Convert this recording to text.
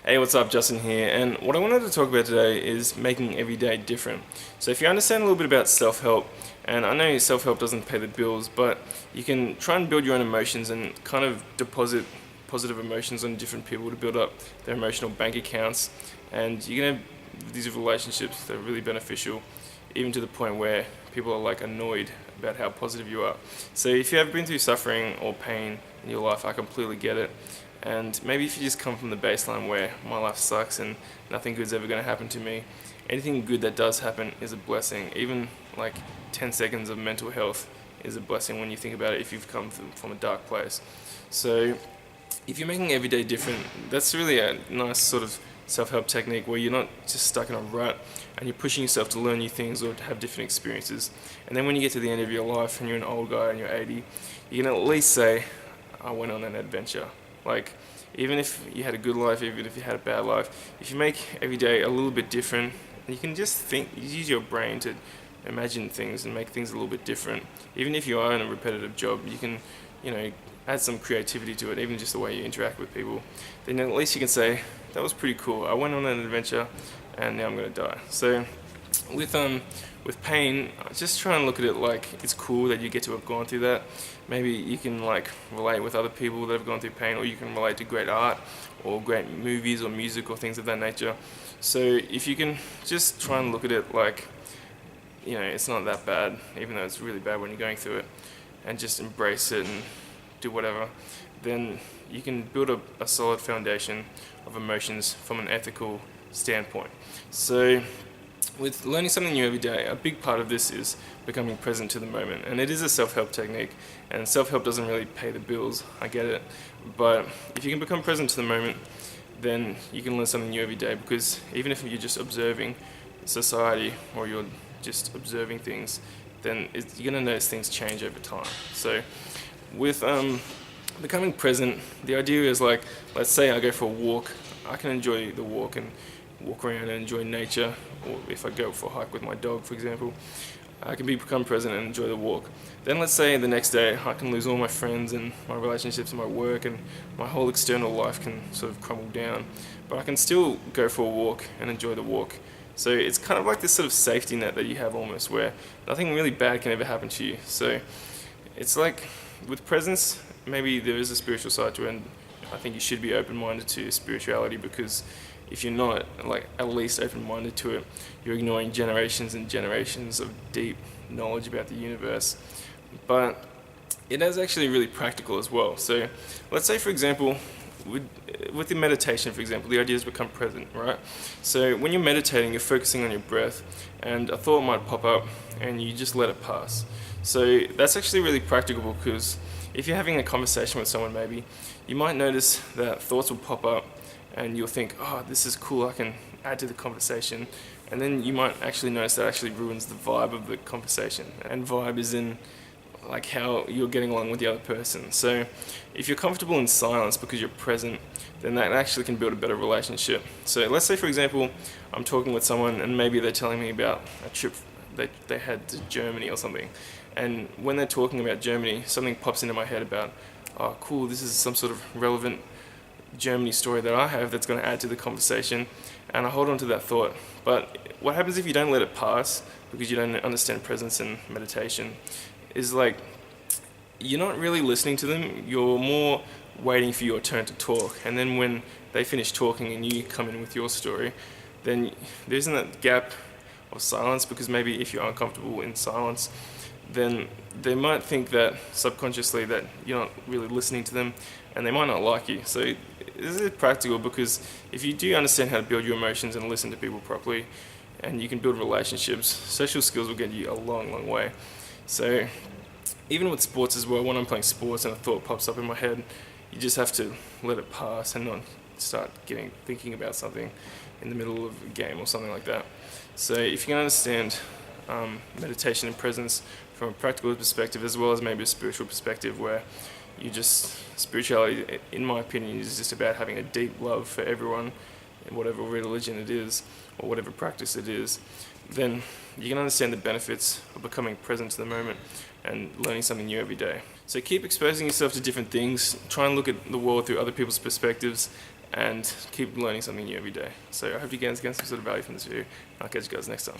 Hey, what's up? Justin here, and what I wanted to talk about today is making every day different. So if you understand a little bit about self-help, and I know self-help doesn't pay the bills, but you can try and build your own emotions and kind of deposit positive emotions on different people to build up their emotional bank accounts, and you can have these relationships that are really beneficial, even to the point where people are like annoyed about how positive you are. So if you have been through suffering or pain in your life, I completely get it. And maybe if you just come from the baseline where my life sucks and nothing good's ever going to happen to me, anything good that does happen is a blessing. Even like 10 seconds of mental health is a blessing when you think about it if you've come from a dark place. So if you're making every day different, that's really a nice sort of self-help technique where you're not just stuck in a rut and you're pushing yourself to learn new things or to have different experiences. And then when you get to the end of your life and you're an old guy and you're 80, you can at least say, I went on an adventure. Like, even if you had a good life, even if you had a bad life, if you make every day a little bit different, you can just think, use your brain to imagine things and make things a little bit different. Even if you are in a repetitive job, you can, add some creativity to it, even just the way you interact with people. Then at least you can say, that was pretty cool. I went on an adventure and now I'm going to die. So with pain, just try and look at it like it's cool that you get to have gone through that. Maybe you can like relate with other people that have gone through pain, or you can relate to great art or great movies or music or things of that nature. So if you can just try and look at it like, it's not that bad, even though it's really bad when you're going through it, and just embrace it and do whatever, then you can build a solid foundation of emotions from an ethical standpoint. So with learning something new every day, a big part of this is becoming present to the moment. And it is a self-help technique, and self-help doesn't really pay the bills, I get it. But if you can become present to the moment, then you can learn something new every day, because even if you're just observing society or you're just observing things, then you're going to notice things change over time. So with becoming present, the idea is like, let's say I go for a walk, I can enjoy the walk and walk around and enjoy nature, or if I go for a hike with my dog, for example, I can become present and enjoy the walk. Then let's say the next day I can lose all my friends and my relationships and my work, and my whole external life can sort of crumble down, but I can still go for a walk and enjoy the walk. So it's kind of like this sort of safety net that you have almost, where nothing really bad can ever happen to you. So it's like with presence, maybe there is a spiritual side to it, and I think you should be open-minded to spirituality, because if you're not, like, at least open-minded to it, you're ignoring generations and generations of deep knowledge about the universe. But it is actually really practical as well. So let's say, for example, with the meditation, for example, the idea is become present, right? So when you're meditating, you're focusing on your breath, and a thought might pop up, and you just let it pass. So that's actually really practical, because if you're having a conversation with someone, maybe, you might notice that thoughts will pop up, and you'll think, oh, this is cool, I can add to the conversation. And then you might actually notice that actually ruins the vibe of the conversation. And vibe is in like how you're getting along with the other person. So if you're comfortable in silence because you're present, then that actually can build a better relationship. So let's say, for example, I'm talking with someone and maybe they're telling me about a trip they had to Germany or something. And when they're talking about Germany, something pops into my head about, oh, cool, this is some sort of relevant Germany story that I have that's going to add to the conversation, and I hold on to that thought. But what happens if you don't let it pass because you don't understand presence and meditation is like, you're not really listening to them, you're more waiting for your turn to talk, and then when they finish talking and you come in with your story, then there isn't that gap of silence, because maybe if you're uncomfortable in silence, then they might think that subconsciously that you're not really listening to them, and they might not like you. So this is practical, because if you do understand how to build your emotions and listen to people properly, and you can build relationships, social skills will get you a long, long way. So even with sports as well, when I'm playing sports and a thought pops up in my head, you just have to let it pass and not start thinking about something in the middle of a game or something like that. So if you can understand meditation and presence from a practical perspective, as well as maybe a spiritual perspective, where spirituality, in my opinion, is just about having a deep love for everyone, in whatever religion it is, or whatever practice it is, then you can understand the benefits of becoming present to the moment and learning something new every day. So keep exposing yourself to different things, try and look at the world through other people's perspectives, and keep learning something new every day. So I hope you guys get some sort of value from this video. I'll catch you guys next time.